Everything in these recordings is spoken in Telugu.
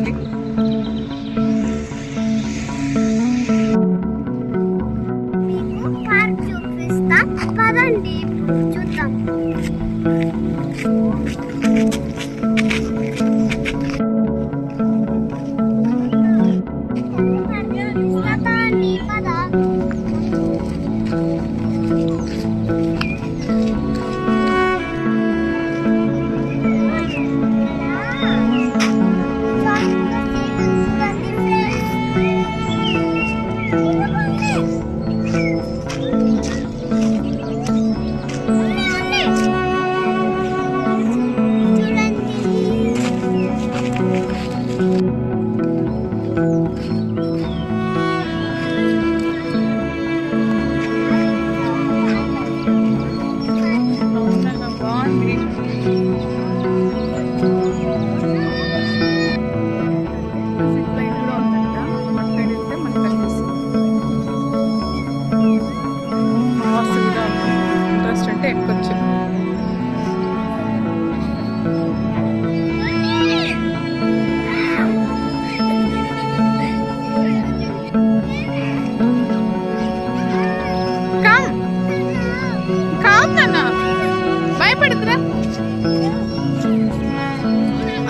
చూడాలి.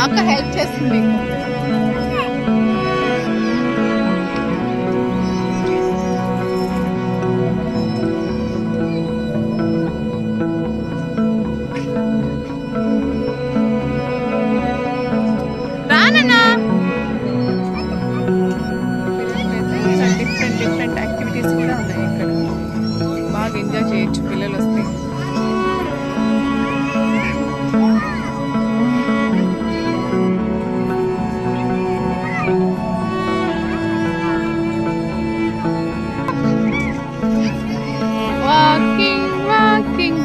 అక్క హెల్ప్ చేస్తుంది రానన్నా. డిఫరెంట్ యాక్టివిటీస్ కూడా ఉన్నాయి ఇక్కడ, బాగా ఎంజాయ్ చేయొచ్చు పిల్లలు వస్తే.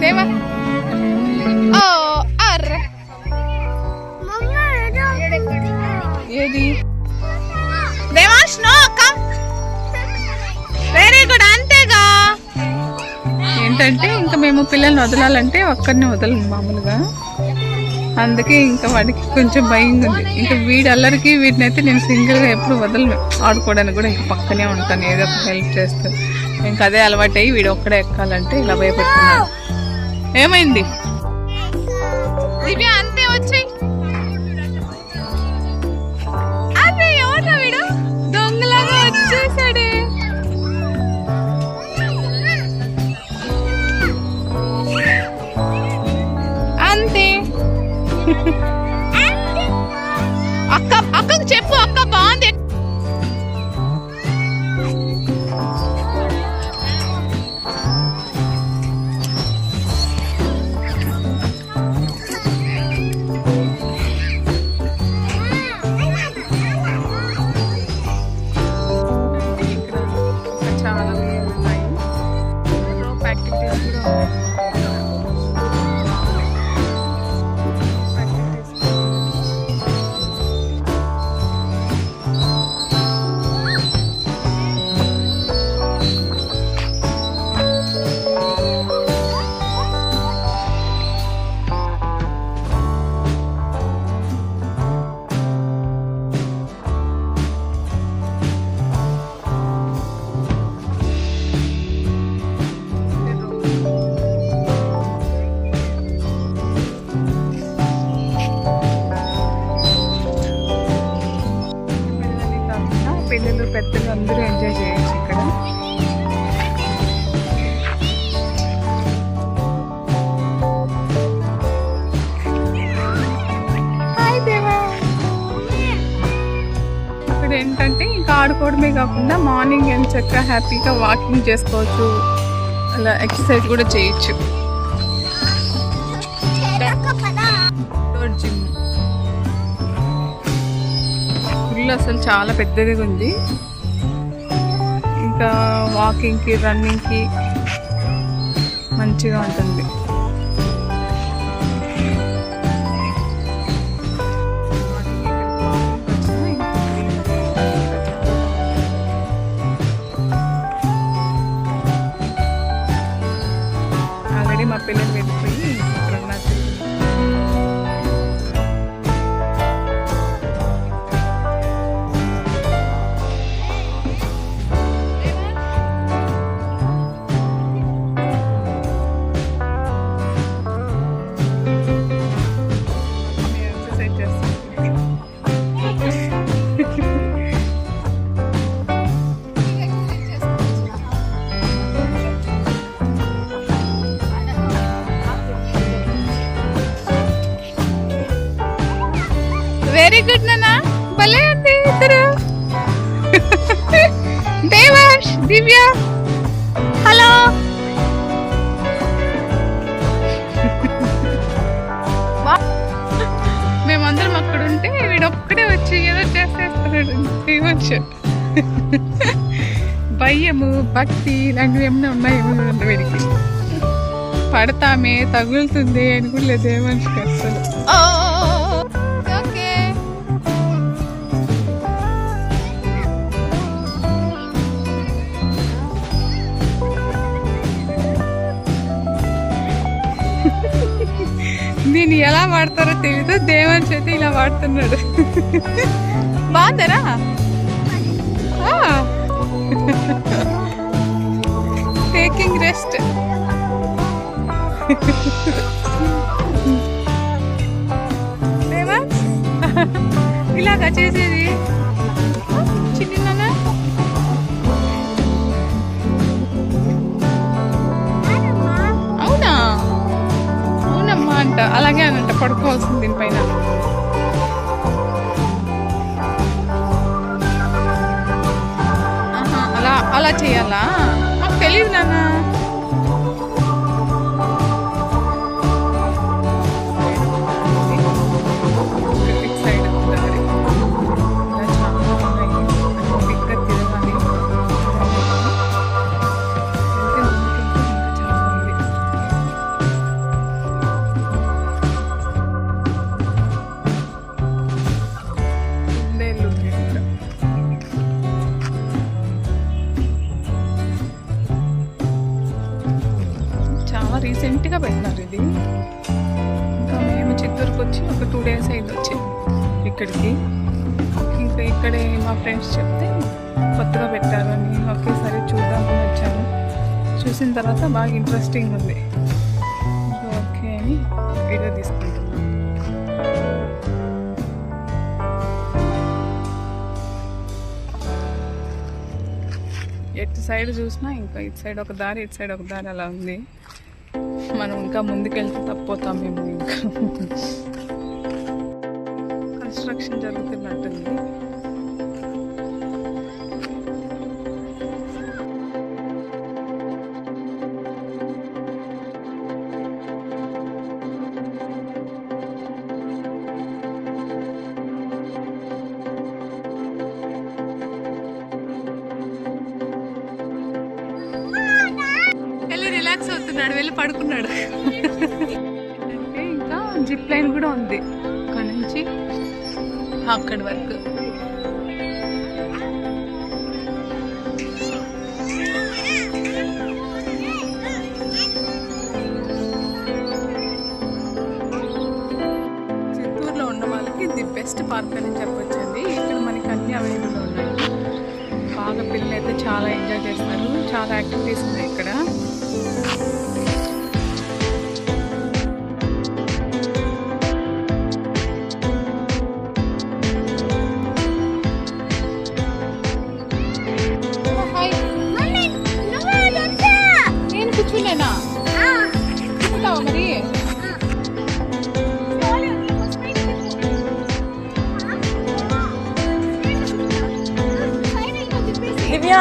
దేవా ఏది దేవాష్ నో కమ్. Very good. అంతేగా. ఏంటంటే ఇంకా మేము పిల్లల్ని వదలాలంటే ఒక్కరిని వదలను మామూలుగా, అందుకే ఇంకా వాడికి కొంచెం భయంగా ఉంది. ఇంకా వీడి అల్లరికి వీటినైతే నేను సింగిల్గా ఎప్పుడు వదలను. ఆడుకోవడానికి కూడా ఇంకా పక్కనే ఉంటాను, ఏదో ఒక హెల్ప్ చేస్తాను. ఇంకా అదే అలవాటు అయ్యి వీడు ఒక్కడే ఎక్కాలంటే ఇలా భయపెడుతున్నాడు. ఏమైంది దివ్య? అంతే వచ్చాయి. అదే ఎవరా వీడు దొంగలాగా వచ్చేసాడే. అంతే. అక్కకు చెప్పు, అక్క బాగుంది. పిల్లలు పెద్దలు అందరూ ఎంజాయ్ చేయొచ్చు ఇక్కడ. ఇక్కడ ఏంటంటే ఇంకా ఆడుకోవడమే కాకుండా మార్నింగ్ ఎంచక్కా హ్యాపీగా వాకింగ్ చేసుకోవచ్చు, అలా ఎక్సర్సైజ్ కూడా చేయొచ్చు. జిమ్ ఇల్లు అసలు చాలా పెద్దదిగా ఉంది. ఇంకా వాకింగ్కి రన్నింగ్కి మంచిగా ఉంటుంది. ఆల్రెడీ మా పిల్లలు వెళ్ళిపోయి దివ్య హలో. మేమందరం అక్కడ ఉంటే వీడొక్కడే వచ్చి ఏదో చేసేస్తున్నాడు. దేవాంశ్ భయము భక్తి ఇలాంటివి ఏమైనా ఉన్నాయేమో వీడికి. పడతామే తగులుతుంది అని కూడా లేదు దేవాంశ్కి అసలు. ఓకే దీన్ని ఎలా వాడతారో తెలీదు. దేవాంశ్ అయితే ఇలా వాడుతున్నాడు. బాగుందరా? Taking rest. దేవాంశ్ ఇలాగా చేసేది చిన్న. అవునా? అవునమ్మా అంట. అలాగే అనంట పడుకోవాల్సింది దీనిపైన. అలా చేయాలా? మాకు తెలియదు నాన్న. రీసెంట్గా పెట్టినారు ఇది. ఇంకా మేము చిత్తూరుకి వచ్చి ఒక 2 days అయింది వచ్చి ఇక్కడికి. ఇంకా ఇక్కడే మా ఫ్రెండ్స్ చెప్తే కొత్తగా పెట్టారు అని ఒకేసారి చూద్దామని వచ్చాను. చూసిన తర్వాత బాగా ఇంట్రెస్టింగ్ ఉంది. ఓకే అని వీడియో తీసుకుంటున్నాను. ఎటు సైడ్ చూసినా ఇంకా ఇటు సైడ్ ఒక దారి ఇటు సైడ్ ఒక దారి అలా ఉంది. మనం ఇంకా ముందుకెళ్తే తప్పిపోతాం మేము. ఇంకా కన్స్ట్రక్షన్ జరుగుతున్నట్టుంది. రిలాక్స్ అవుతున్నాడు, వెళ్ళి పడుకున్నాడు. అంటే ఇంకా జిప్ లైన్ కూడా ఉంది అక్కడ నుంచి అక్కడి వరకు. చిత్తూరులో ఉన్న వాళ్ళకి ఇది బెస్ట్ పార్క్ అని చెప్పొచ్చండి. ఇక్కడ మనకి అన్ని అవైలబుల్ ఉన్నాయి. బాగా పిల్లలు అయితే చాలా ఎంజాయ్ చేస్తారు. చాలా యాక్టివిటీస్ ఉన్నాయి ఇక్కడ. కూర్చునేనా కూర్చుంటావా మరి? దివ్య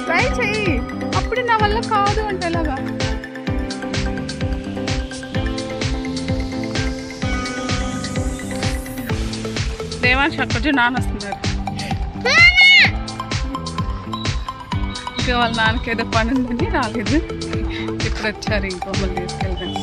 ట్రై చెయ్యి. అప్పుడు నా వల్ల కాదు అంటే ఎలాగా? దేవాంశ్ అక్కడ నాన్న వస్తున్నారు. ఇంకా వాళ్ళ నాన్నకి ఏదో పని ఉందని రాలేదు. ఇప్పుడు వచ్చారు ఇంకో మళ్ళీ తీసుకెళ్తాను.